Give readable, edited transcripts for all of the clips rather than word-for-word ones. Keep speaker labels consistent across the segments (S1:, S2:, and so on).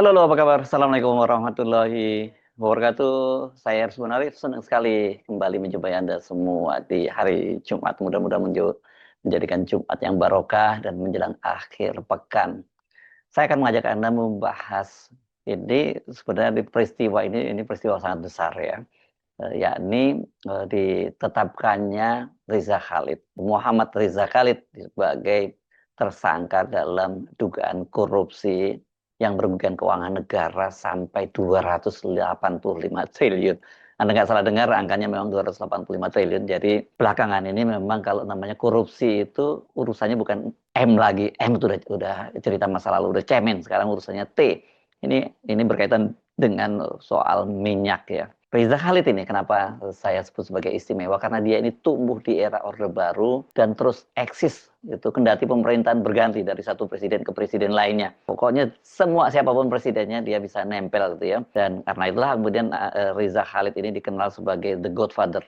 S1: Halo, apa kabar? Assalamualaikum warahmatullahi wabarakatuh. Saya sebenarnya senang sekali kembali menjumpai Anda semua di hari Jumat. Mudah-mudahan menjadikan Jumat yang barokah dan menjelang akhir pekan. Saya akan mengajak Anda membahas ini sebenarnya di peristiwa ini peristiwa sangat besar ya. Yakni ditetapkannya Riza Khalid, Muhammad Riza Khalid sebagai tersangka dalam dugaan korupsi yang merugikan keuangan negara sampai 285 triliun. Anda nggak salah dengar, angkanya memang 285 triliun. Jadi belakangan ini memang kalau namanya korupsi itu urusannya bukan M lagi. M itu udah cerita masa lalu, udah cemen. Sekarang urusannya T. Ini berkaitan dengan soal minyak ya. Riza Khalid ini kenapa saya sebut sebagai istimewa karena dia ini tumbuh di era Orde Baru dan terus eksis itu kendati pemerintahan berganti dari satu presiden ke presiden lainnya. Pokoknya semua siapapun presidennya dia bisa nempel gitu ya. Dan karena itulah kemudian Riza Khalid ini dikenal sebagai the Godfather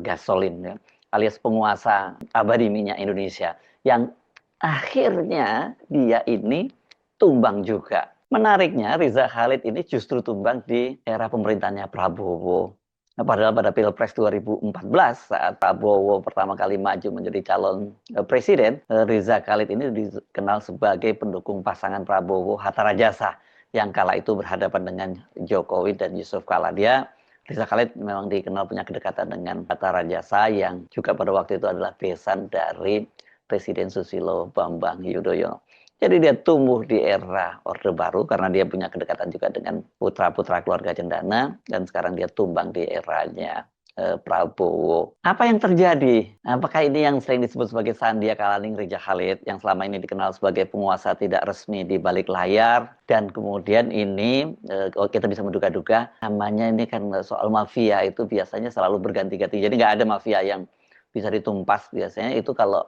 S1: gasolin ya, alias penguasa abadi minyak Indonesia yang akhirnya dia ini tumbang juga. Menariknya Riza Khalid ini justru tumbang di era pemerintahannya Prabowo. Nah, padahal pada Pilpres 2014 saat Prabowo pertama kali maju menjadi calon presiden, Riza Khalid ini dikenal sebagai pendukung pasangan Prabowo Hatta Rajasa yang kala itu berhadapan dengan Jokowi dan Yusuf Kala. Riza Khalid memang dikenal punya kedekatan dengan Hatta Rajasa yang juga pada waktu itu adalah besan dari Presiden Susilo Bambang Yudhoyono. Jadi dia tumbuh di era Orde Baru karena dia punya kedekatan juga dengan putra-putra keluarga Cendana dan sekarang dia tumbang di eranya Prabowo. Apa yang terjadi? Apakah ini yang sering disebut sebagai Sandia Kalaning Riza Khalid yang selama ini dikenal sebagai penguasa tidak resmi di balik layar dan kemudian ini kita bisa menduga-duga namanya ini kan soal mafia itu biasanya selalu berganti-ganti. Jadi nggak ada mafia yang bisa ditumpas biasanya itu kalau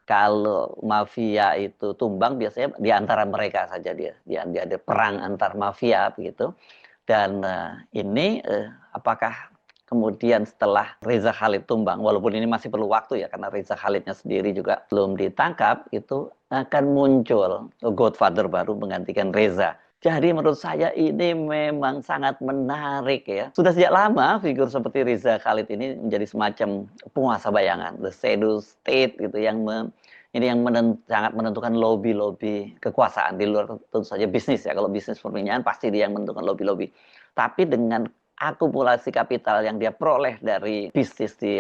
S1: kalau mafia itu tumbang biasanya di antara mereka saja dia ada perang antar mafia begitu dan ini apakah kemudian setelah Reza Khalid tumbang walaupun ini masih perlu waktu ya karena Reza Khalidnya sendiri juga belum ditangkap itu akan muncul Godfather baru menggantikan Reza. Jadi menurut saya ini memang sangat menarik ya. Sudah sejak lama figur seperti Riza Khalid ini menjadi semacam penguasa bayangan, the shadow state gitu yang ini yang sangat menentukan lobby-lobby kekuasaan di luar tentu saja bisnis ya. Kalau bisnis perminyakan pasti dia yang menentukan lobby-lobby. Tapi dengan akumulasi kapital yang dia peroleh dari bisnis di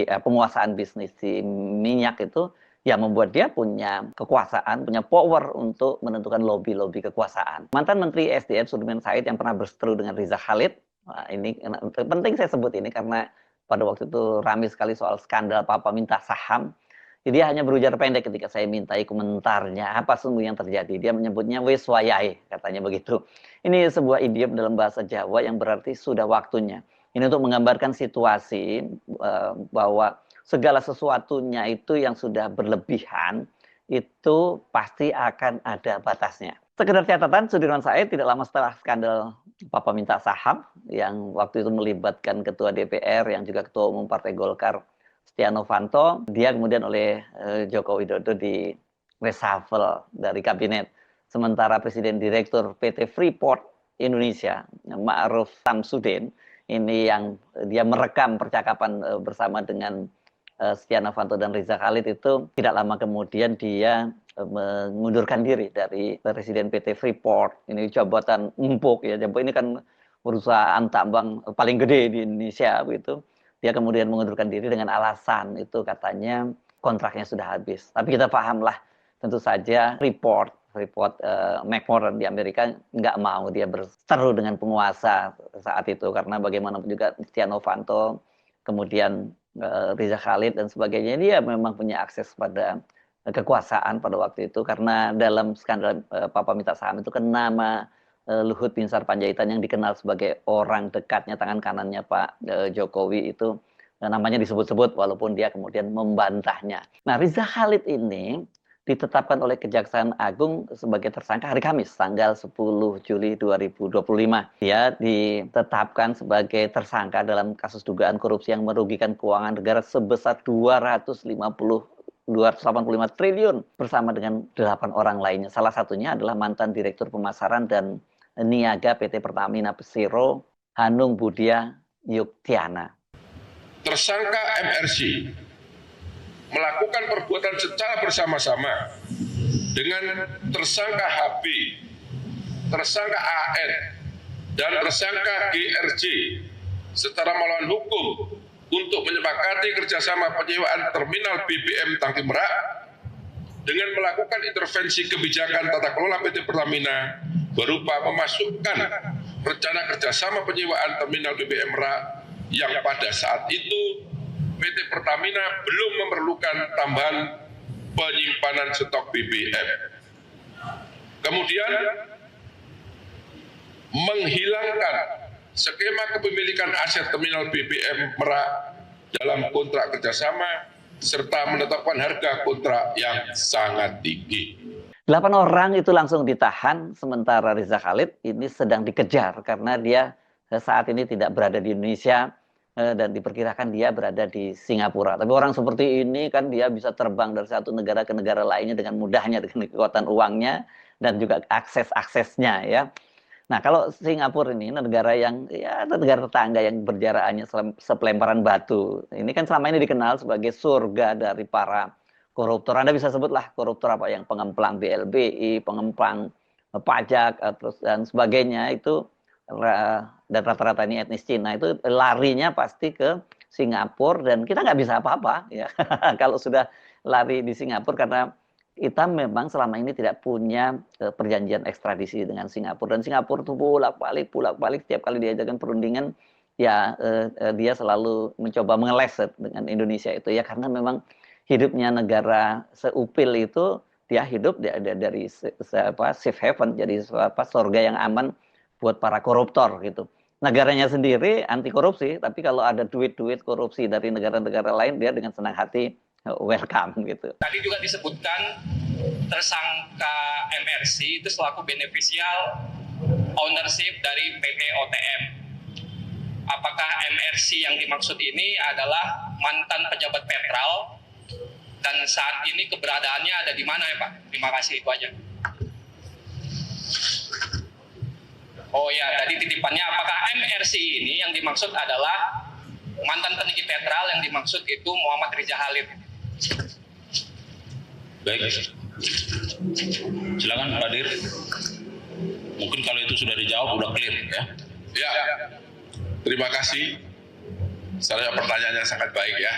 S1: penguasaan bisnis di minyak itu yang membuat dia punya kekuasaan, punya power untuk menentukan lobby-lobby kekuasaan. Mantan Menteri SDM Sudirman Said yang pernah berseteru dengan Riza Khalid, ini penting saya sebut ini karena pada waktu itu ramai sekali soal skandal Papa minta saham. Jadi dia hanya berujar pendek ketika saya mintai komentarnya apa sungguh yang terjadi. Dia menyebutnya wis wayahe, katanya begitu. Ini sebuah idiom dalam bahasa Jawa yang berarti sudah waktunya. Ini untuk menggambarkan situasi bahwa segala sesuatunya itu yang sudah berlebihan itu pasti akan ada batasnya. Sekedar catatan, Sudirman Said tidak lama setelah skandal Papa minta saham yang waktu itu melibatkan Ketua DPR yang juga Ketua Umum Partai Golkar Setia Novanto, dia kemudian oleh Joko Widodo di reshuffle dari kabinet. Sementara Presiden Direktur PT Freeport Indonesia, Ma'ruf Samsudin, ini yang dia merekam percakapan bersama dengan Setia Novanto dan Riza Khalid itu tidak lama kemudian dia mengundurkan diri dari Presiden PT Freeport. Ini jabatan empuk ya, jabatan ini kan perusahaan tambang paling gede di Indonesia begitu. Dia kemudian mengundurkan diri dengan alasan itu katanya kontraknya sudah habis. Tapi kita pahamlah tentu saja Freeport McMoran di Amerika nggak mau dia berseteru dengan penguasa saat itu karena bagaimanapun juga Setia Novanto kemudian Riza Khalid dan sebagainya dia memang punya akses pada kekuasaan pada waktu itu karena dalam skandal Papa minta saham itu kan nama Luhut Binsar Panjaitan yang dikenal sebagai orang dekatnya tangan kanannya Pak Jokowi itu namanya disebut-sebut walaupun dia kemudian membantahnya. Nah, Riza Khalid ini ditetapkan oleh Kejaksaan Agung sebagai tersangka hari Kamis tanggal 10 Juli 2025. Dia ditetapkan sebagai tersangka dalam kasus dugaan korupsi yang merugikan keuangan negara sebesar 285 triliun bersama dengan 8 orang lainnya. Salah satunya adalah mantan Direktur Pemasaran dan Niaga PT Pertamina Persero Hanung Budia Yuktiana.
S2: Tersangka MRC melakukan perbuatan secara bersama-sama dengan tersangka HB, tersangka AN, dan tersangka GRJ secara melawan hukum untuk menyepakati kerjasama penyewaan terminal BBM Tangki Merak dengan melakukan intervensi kebijakan tata kelola PT Pertamina berupa memasukkan rencana kerjasama penyewaan terminal BBM Merak yang pada saat itu PT Pertamina belum memerlukan tambahan penyimpanan stok BBM. Kemudian menghilangkan skema kepemilikan aset terminal BBM Merak dalam kontrak kerjasama serta menetapkan harga kontrak yang sangat tinggi.
S1: 8 orang itu langsung ditahan, sementara Riza Khalid ini sedang dikejar karena dia saat ini tidak berada di Indonesia dan diperkirakan dia berada di Singapura. Tapi orang seperti ini kan dia bisa terbang dari satu negara ke negara lainnya dengan mudahnya, dengan kekuatan uangnya dan juga aksesnya ya. Nah, kalau Singapura ini negara yang ya negara tetangga yang berjaraknya sepelemparan batu. Ini kan selama ini dikenal sebagai surga dari para koruptor. Anda bisa sebutlah koruptor apa yang pengemplang BLBI, pengemplang pajak terus dan sebagainya itu, dan rata-rata ini etnis Cina itu larinya pasti ke Singapura dan kita nggak bisa apa-apa ya kalau sudah lari di Singapura karena kita memang selama ini tidak punya perjanjian ekstradisi dengan Singapura, dan Singapura itu bolak-balik setiap kali diajarkan perundingan ya dia selalu mencoba mengeles dengan Indonesia itu ya, karena memang hidupnya negara seupil itu dia hidup dari safe haven, jadi surga yang aman buat para koruptor gitu. Negaranya sendiri anti korupsi, tapi kalau ada duit-duit korupsi dari negara-negara lain dia dengan senang hati welcome gitu.
S3: Tadi juga disebutkan tersangka MRC itu selaku beneficial ownership dari PT OTM. Apakah MRC yang dimaksud ini adalah mantan pejabat Petral dan saat ini keberadaannya ada di mana ya Pak? Terima kasih, itu aja. Oh ya, tadi titipannya apakah MRC ini yang dimaksud adalah mantan peninggi Petral, yang dimaksud itu Muhammad Riza Khalid.
S4: Baik, silakan Pak Dir. Mungkin kalau itu sudah dijawab, udah clear ya.
S2: Ya, terima kasih. Saya pertanyaannya sangat baik ya.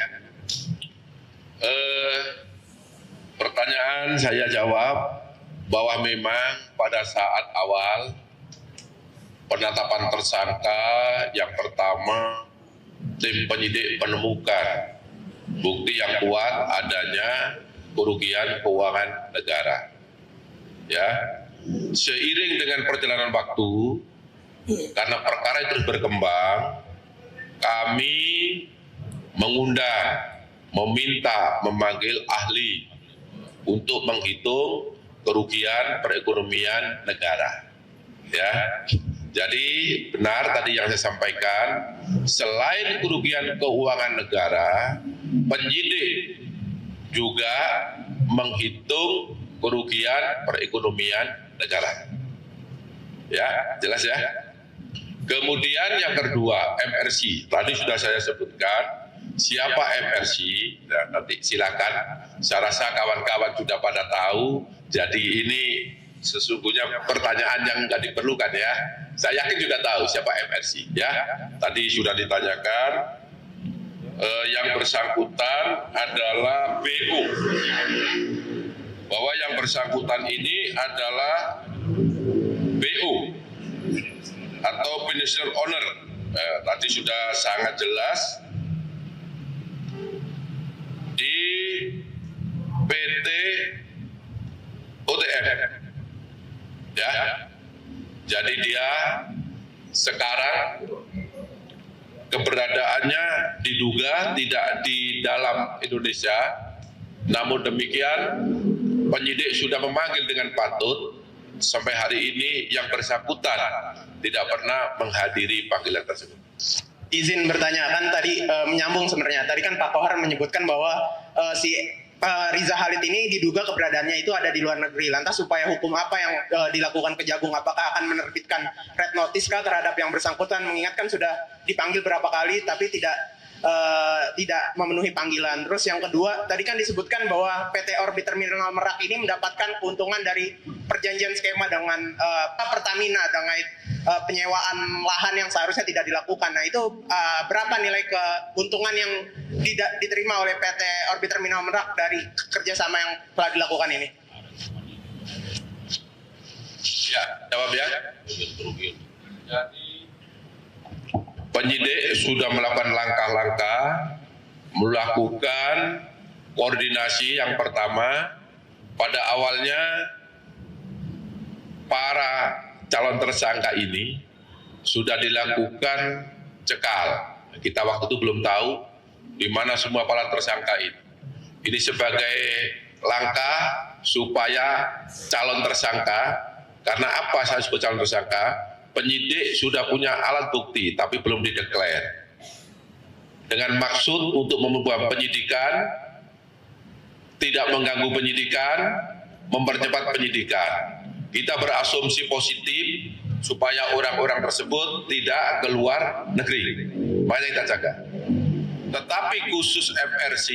S2: Pertanyaan saya jawab bahwa memang pada saat awal penetapan tersangka yang pertama tim penyidik menemukan bukti yang kuat adanya kerugian keuangan negara. Ya, seiring dengan perjalanan waktu, karena perkara itu terus berkembang, kami mengundang, meminta, memanggil ahli untuk menghitung kerugian perekonomian negara. Ya, jadi benar tadi yang saya sampaikan, selain kerugian keuangan negara, penyidik juga menghitung kerugian perekonomian negara. Ya, jelas ya. Kemudian yang kedua, MRC. Tadi sudah saya sebutkan siapa MRC. Nah, nanti silakan. Saya rasa kawan-kawan sudah pada tahu. Jadi ini sesungguhnya pertanyaan yang nggak diperlukan ya. Saya yakin juga tahu siapa MRC ya. Tadi sudah ditanyakan. Yang bersangkutan adalah BU, bahwa yang bersangkutan ini adalah BU atau beneficial owner. Tadi sudah sangat jelas di PT OTM ya. Jadi dia sekarang keberadaannya diduga tidak di dalam Indonesia, namun demikian penyidik sudah memanggil dengan patut. Sampai hari ini yang bersangkutan tidak pernah menghadiri panggilan tersebut.
S5: Izin bertanya, kan tadi menyambung sebenarnya. Tadi kan Pak Kohar menyebutkan bahwa si Riza Khalid ini diduga keberadaannya itu ada di luar negeri. Lantas upaya hukum apa yang dilakukan Kejagung? Apakah akan menerbitkan red notice kah terhadap yang bersangkutan? Mengingat kan sudah dipanggil berapa kali tapi tidak memenuhi panggilan. Terus yang kedua, tadi kan disebutkan bahwa PT Orbit Terminal Merak ini mendapatkan keuntungan dari perjanjian skema dengan Pertamina dengan penyewaan lahan yang seharusnya tidak dilakukan. Nah itu berapa nilai keuntungan yang diterima oleh PT Orbit Terminal Merak dari kerjasama yang telah dilakukan ini?
S2: Ya, jawab ya. Penyidik sudah melakukan langkah-langkah, melakukan koordinasi. Yang pertama, pada awalnya para calon tersangka ini sudah dilakukan cekal. Kita waktu itu belum tahu di mana semua para tersangka ini. Ini sebagai langkah supaya calon tersangka, karena apa saya sebut calon tersangka? Penyidik sudah punya alat bukti tapi belum dideklar. Dengan maksud untuk membuat penyidikan, tidak mengganggu penyidikan, mempercepat penyidikan. Kita berasumsi positif supaya orang-orang tersebut tidak keluar negeri. Makanya kita jaga. Tetapi khusus MRC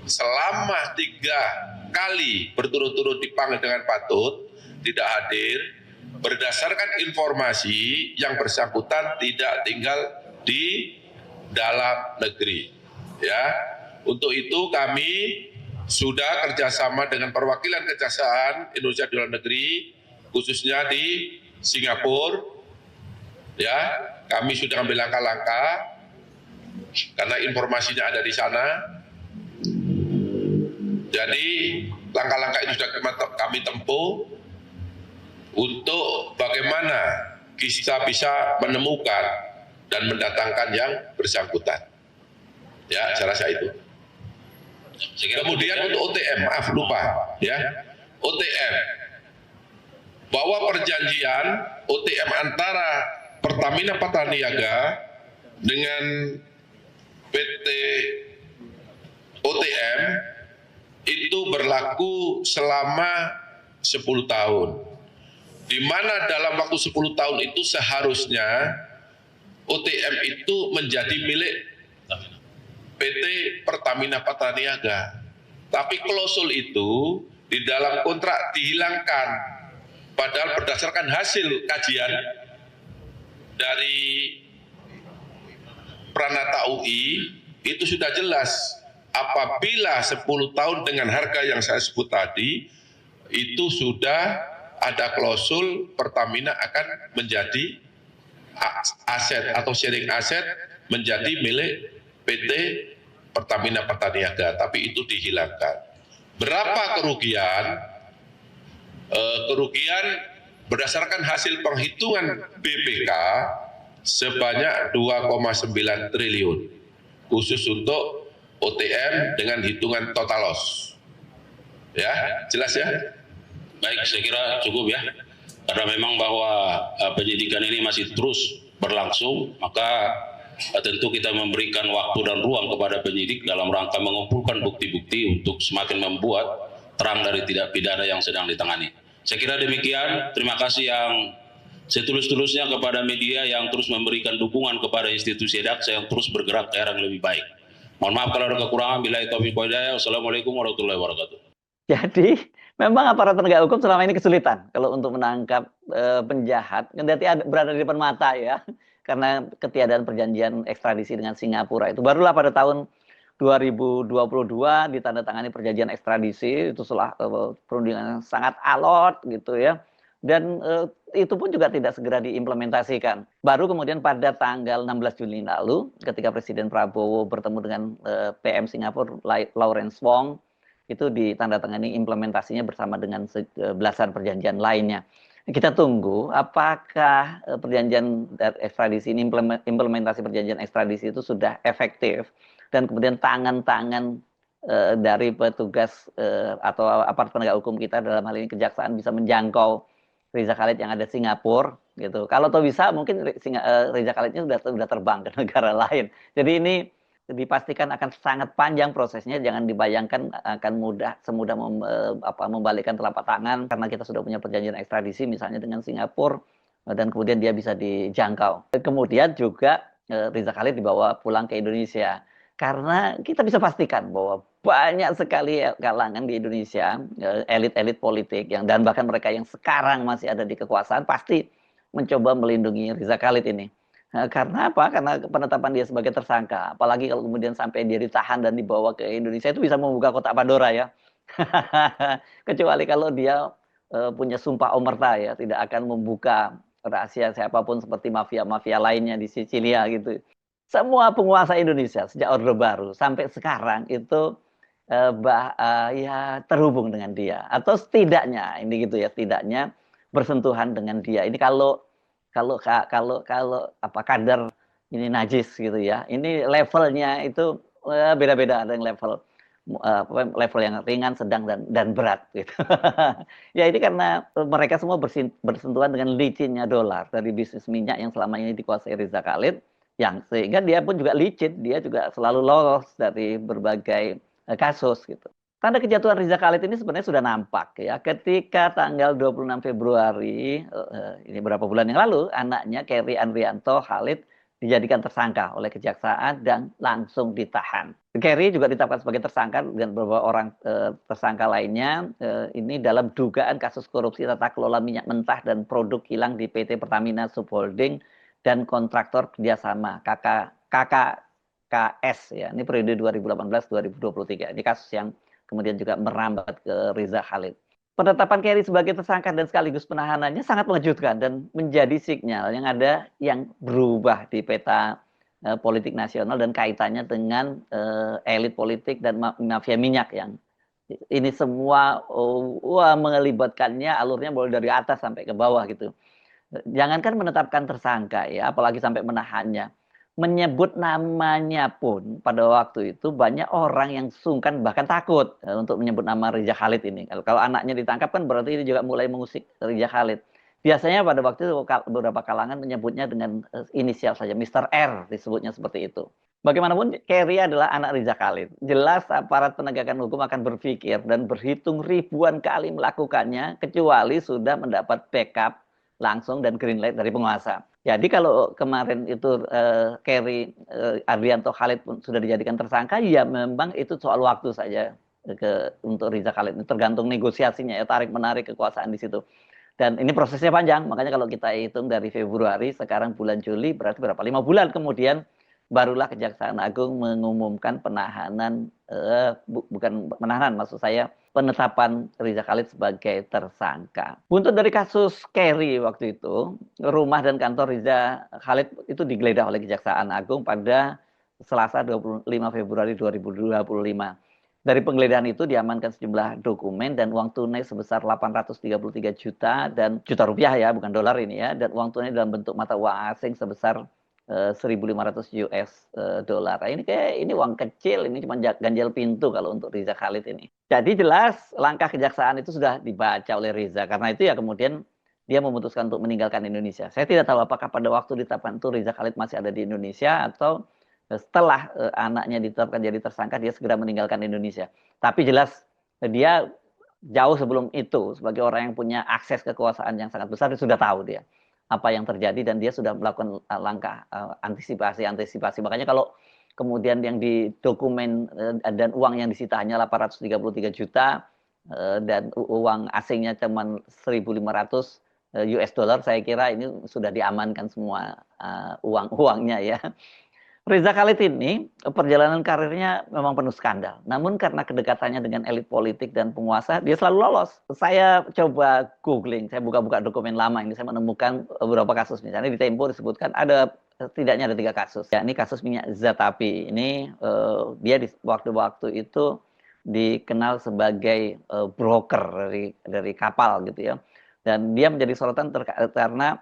S2: selama 3 kali berturut-turut dipanggil dengan patut, tidak hadir, berdasarkan informasi yang bersangkutan tidak tinggal di dalam negeri. Ya, untuk itu kami sudah kerjasama dengan perwakilan Kejaksaan Indonesia di luar negeri, khususnya di Singapura. Ya, kami sudah ambil langkah-langkah karena informasinya ada di sana. Jadi langkah-langkah itu sudah kami tempuh untuk bagaimana kita bisa menemukan dan mendatangkan yang bersangkutan. Ya, saya rasa itu. Kemudian untuk OTM, maaf lupa, ya. OTM, bahwa perjanjian OTM antara Pertamina Patraniaga dengan PT OTM itu berlaku selama 10 tahun. Di mana dalam waktu 10 tahun itu seharusnya OTM itu menjadi milik PT Pertamina Patraniaga. Tapi klausul itu di dalam kontrak dihilangkan. Padahal berdasarkan hasil kajian dari Pranata UI itu sudah jelas apabila 10 tahun dengan harga yang saya sebut tadi itu sudah ada klausul Pertamina akan menjadi aset atau sharing aset menjadi milik PT Pertamina Patraniaga, tapi itu dihilangkan. Berapa kerugian? Kerugian berdasarkan hasil penghitungan BPK sebanyak 2,9 triliun khusus untuk OTM dengan hitungan total loss. Ya, jelas ya?
S4: Baik, saya kira cukup ya. Karena memang bahwa penyidikan ini masih terus berlangsung, maka tentu kita memberikan waktu dan ruang kepada penyidik dalam rangka mengumpulkan bukti-bukti untuk semakin membuat terang dari tindak pidana yang sedang ditangani. Saya kira demikian. Terima kasih yang setulus-tulusnya kepada media yang terus memberikan dukungan kepada institusi jaksa yang terus bergerak ke arah yang lebih baik. Mohon maaf kalau ada kekurangan. Billahi taufiq wal hidayah. Wassalamualaikum warahmatullahi wabarakatuh.
S1: Jadi memang aparat penegak hukum selama ini kesulitan kalau untuk menangkap penjahat, kendati berada di depan mata ya, karena ketiadaan perjanjian ekstradisi dengan Singapura itu. Barulah pada tahun 2022 ditandatangani perjanjian ekstradisi, itu setelah perundingan yang sangat alot gitu ya. Dan itu pun juga tidak segera diimplementasikan. Baru kemudian pada tanggal 16 Juni lalu, ketika Presiden Prabowo bertemu dengan PM Singapura Lawrence Wong, itu ditandatangani implementasinya bersama dengan belasan perjanjian lainnya. Kita tunggu apakah perjanjian ekstradisi ini, implementasi perjanjian ekstradisi itu sudah efektif dan kemudian tangan-tangan dari petugas atau aparat penegak hukum kita dalam hal ini kejaksaan bisa menjangkau Riza Khalid yang ada di Singapura gitu. Kalau toh bisa mungkin Riza Khalidnya sudah terbang ke negara lain. Jadi ini dipastikan akan sangat panjang prosesnya. Jangan dibayangkan akan semudah membalikkan telapak tangan karena kita sudah punya perjanjian ekstradisi misalnya dengan Singapura dan kemudian dia bisa dijangkau. Kemudian juga Riza Khalid dibawa pulang ke Indonesia karena kita bisa pastikan bahwa banyak sekali kalangan di Indonesia, elit-elit politik dan bahkan mereka yang sekarang masih ada di kekuasaan pasti mencoba melindungi Riza Khalid ini. Karena apa? Karena penetapan dia sebagai tersangka. Apalagi kalau kemudian sampai dia ditahan dan dibawa ke Indonesia itu bisa membuka kotak Pandora ya. Kecuali kalau dia punya sumpah omerta ya, tidak akan membuka rahasia siapapun seperti mafia-mafia lainnya di Sicilia gitu. Semua penguasa Indonesia sejak Orde Baru sampai sekarang itu ya terhubung dengan dia atau setidaknya ini gitu ya, setidaknya bersentuhan dengan dia. Ini kalau kadar ini najis gitu ya. Ini levelnya itu beda-beda, ada yang level yang ringan, sedang dan berat gitu. Ya ini karena mereka semua bersentuhan dengan licinnya dolar dari bisnis minyak yang selama ini dikuasai Riza Khalid, yang sehingga dia pun juga licin, dia juga selalu lolos dari berbagai kasus gitu. Tanda kejatuhan Riza Khalid ini sebenarnya sudah nampak ya ketika tanggal 26 Februari ini beberapa bulan yang lalu anaknya Kerry Andrianto Khalid dijadikan tersangka oleh kejaksaan dan langsung ditahan. Kerry juga ditetapkan sebagai tersangka dan beberapa orang tersangka lainnya ini dalam dugaan kasus korupsi tata kelola minyak mentah dan produk kilang di PT Pertamina Subholding dan kontraktor kerjasama KKKS ya. Ini periode 2018-2023. Ini kasus yang kemudian juga merambat ke Riza Khalid. Penetapan Kerry sebagai tersangka dan sekaligus penahanannya sangat mengejutkan dan menjadi sinyal yang ada yang berubah di peta politik nasional dan kaitannya dengan elit politik dan mafia minyak yang ini semua melibatkannya alurnya mulai dari atas sampai ke bawah gitu. Jangankan menetapkan tersangka ya, apalagi sampai menahannya. Menyebut namanya pun pada waktu itu banyak orang yang sungkan bahkan takut untuk menyebut nama Riza Khalid ini. Kalau anaknya ditangkap kan berarti ini juga mulai mengusik Riza Khalid. Biasanya pada waktu itu beberapa kalangan menyebutnya dengan inisial saja, Mr. R disebutnya seperti itu. Bagaimanapun Kerry adalah anak Riza Khalid. Jelas aparat penegakan hukum akan berpikir dan berhitung ribuan kali melakukannya kecuali sudah mendapat backup langsung dan green light dari penguasa. Jadi kalau kemarin itu Kerry Andrianto Khalid pun sudah dijadikan tersangka, ya memang itu soal waktu saja untuk Riza Khalid. Tergantung negosiasinya ya, tarik menarik kekuasaan di situ. Dan ini prosesnya panjang, makanya kalau kita hitung dari Februari, sekarang bulan Juli, berarti berapa? 5 bulan kemudian barulah Kejaksaan Agung mengumumkan penahanan, bukan penahanan maksud saya, penetapan Riza Khalid sebagai tersangka. Buntut dari kasus Kerry waktu itu, rumah dan kantor Riza Khalid itu digeledah oleh Kejaksaan Agung pada Selasa 25 Februari 2025. Dari penggeledahan itu diamankan sejumlah dokumen dan uang tunai sebesar 833 juta dan juta rupiah ya, bukan dolar ini ya, dan uang tunai dalam bentuk mata uang asing sebesar 1.500 US dolar. Ini uang kecil, ini cuma ganjal pintu kalau untuk Riza Khalid ini. Jadi jelas langkah kejaksaan itu sudah dibaca oleh Riza. Karena itu ya kemudian dia memutuskan untuk meninggalkan Indonesia. Saya tidak tahu apakah pada waktu ditetapkan itu Riza Khalid masih ada di Indonesia atau setelah anaknya ditetapkan jadi tersangka dia segera meninggalkan Indonesia. Tapi jelas dia jauh sebelum itu sebagai orang yang punya akses kekuasaan yang sangat besar dia sudah tahu dia apa yang terjadi dan dia sudah melakukan langkah antisipasi. Makanya kalau kemudian yang di dokumen dan uang yang disita hanya 833 juta dan uang asingnya cuma 1.500 US dollar, saya kira ini sudah diamankan semua uang-uangnya ya. Riza Khalid ini perjalanan karirnya memang penuh skandal. Namun karena kedekatannya dengan elit politik dan penguasa, dia selalu lolos. Saya coba googling, saya buka-buka dokumen lama ini, saya menemukan beberapa kasus. Misalnya di Tempo disebutkan setidaknya ada 3 kasus. Ya, ini kasus minyak Zatapi. Ini dia di waktu-waktu itu dikenal sebagai broker dari kapal gitu ya. Dan dia menjadi sorotan karena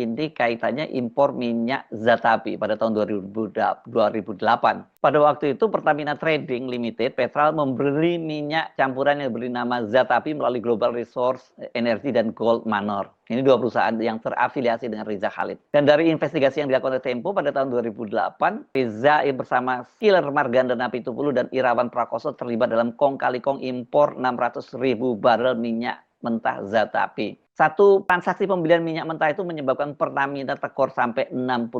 S1: ini kaitannya impor minyak Zatapi pada tahun 2008. Pada waktu itu Pertamina Trading Limited, Petral, membeli minyak campuran yang beri nama Zatapi melalui Global Resource Energy dan Gold Manor. Ini dua perusahaan yang terafiliasi dengan Reza Khalid. Dan dari investigasi yang dilakukan oleh Tempo pada tahun 2008, Reza bersama Skiller Margandana Pitupulu dan Irawan Prakoso terlibat dalam kong kali kong impor 600.000 barel minyak mentah Zatapi. Satu transaksi pembelian minyak mentah itu menyebabkan Pertamina tekor sampai 65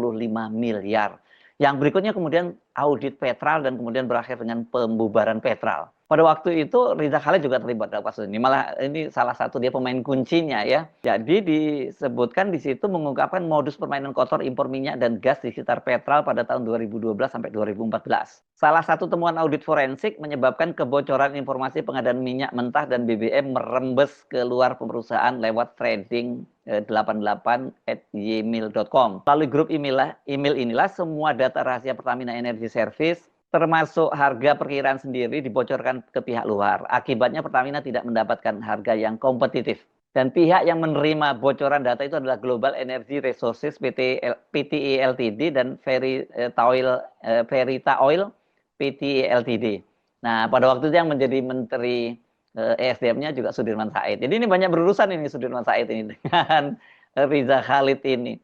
S1: miliar. Yang berikutnya kemudian audit Petral dan kemudian berakhir dengan pembubaran Petral. Pada waktu itu Reza Khalid juga terlibat dalam kasus ini. Malah ini salah satu dia pemain kuncinya ya. Jadi disebutkan di situ mengungkapkan modus permainan kotor impor minyak dan gas di sekitar Petral pada tahun 2012 sampai 2014. Salah satu temuan audit forensik menyebabkan kebocoran informasi pengadaan minyak mentah dan BBM merembes keluar perusahaan lewat trading 88@gmail.com. Melalui grup email inilah semua data rahasia Pertamina Energy Service termasuk harga perkiraan sendiri dibocorkan ke pihak luar. Akibatnya Pertamina tidak mendapatkan harga yang kompetitif. Dan pihak yang menerima bocoran data itu adalah Global Energy Resources PTE Ltd dan Verita Oil PTE Ltd. Nah, pada waktu itu yang menjadi menteri ESDM-nya juga Sudirman Said. Jadi ini banyak berurusan ini Sudirman Said ini dengan Reza Khalid ini.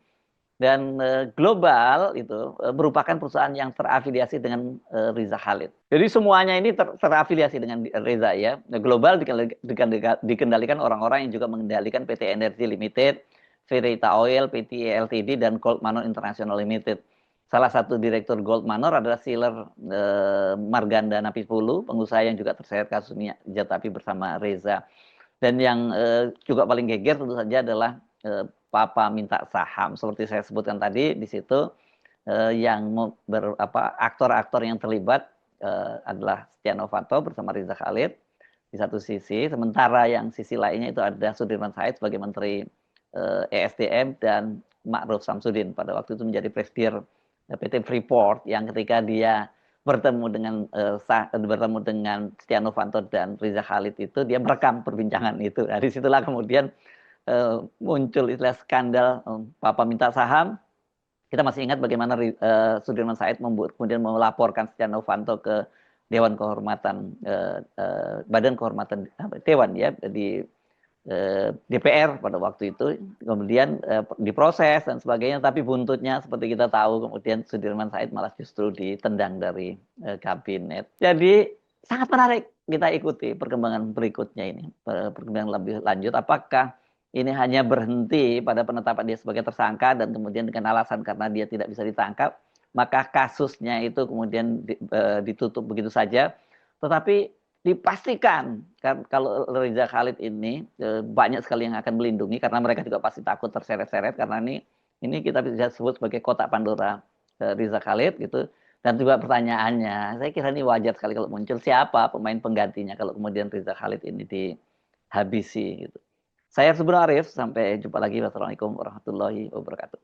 S1: Dan Global itu merupakan perusahaan yang terafiliasi dengan Reza Khalid. Jadi semuanya ini terafiliasi dengan Reza ya. Global dikendalikan orang-orang yang juga mengendalikan PT Energy Limited, Verita Oil, PT Ltd dan Gold Manor International Limited. Salah satu direktur Gold Manor adalah Skiller Margandana Pitupulu, pengusaha yang juga terseret kasus minyak Zatapi bersama Reza. Dan yang juga paling geger tentu saja adalah Papa minta saham. Seperti saya sebutkan tadi di situ yang aktor-aktor yang terlibat adalah Setia Novanto bersama Reza Khalid di satu sisi, sementara yang sisi lainnya itu ada Sudirman Said sebagai Menteri ESDM dan Ma'ruf Samsudin pada waktu itu menjadi presidir PT Freeport yang ketika dia bertemu dengan Setia Novanto dan Reza Khalid itu dia merekam perbincangan itu. Nah, disitulah kemudian muncul istilah skandal Papa minta saham. Kita masih ingat bagaimana Sudirman Said kemudian melaporkan Setia Novanto ke Dewan Kehormatan Badan Kehormatan Dewan ya di DPR pada waktu itu, kemudian diproses dan sebagainya, tapi buntutnya seperti kita tahu kemudian Sudirman Said malah justru ditendang dari kabinet. Jadi sangat menarik kita ikuti perkembangan berikutnya ini, perkembangan lebih lanjut. Apakah ini hanya berhenti pada penetapan dia sebagai tersangka dan kemudian dengan alasan karena dia tidak bisa ditangkap, maka kasusnya itu kemudian ditutup begitu saja. Tetapi dipastikan kan kalau Reza Khalid ini banyak sekali yang akan melindungi karena mereka juga pasti takut terseret-seret karena ini kita bisa sebut sebagai kotak Pandora Reza Khalid gitu. Dan juga pertanyaannya, saya kira ini wajar sekali kalau muncul siapa pemain penggantinya kalau kemudian Reza Khalid ini dihabisi gitu. Saya Subhan Arif, sampai jumpa lagi. Wassalamualaikum warahmatullahi wabarakatuh.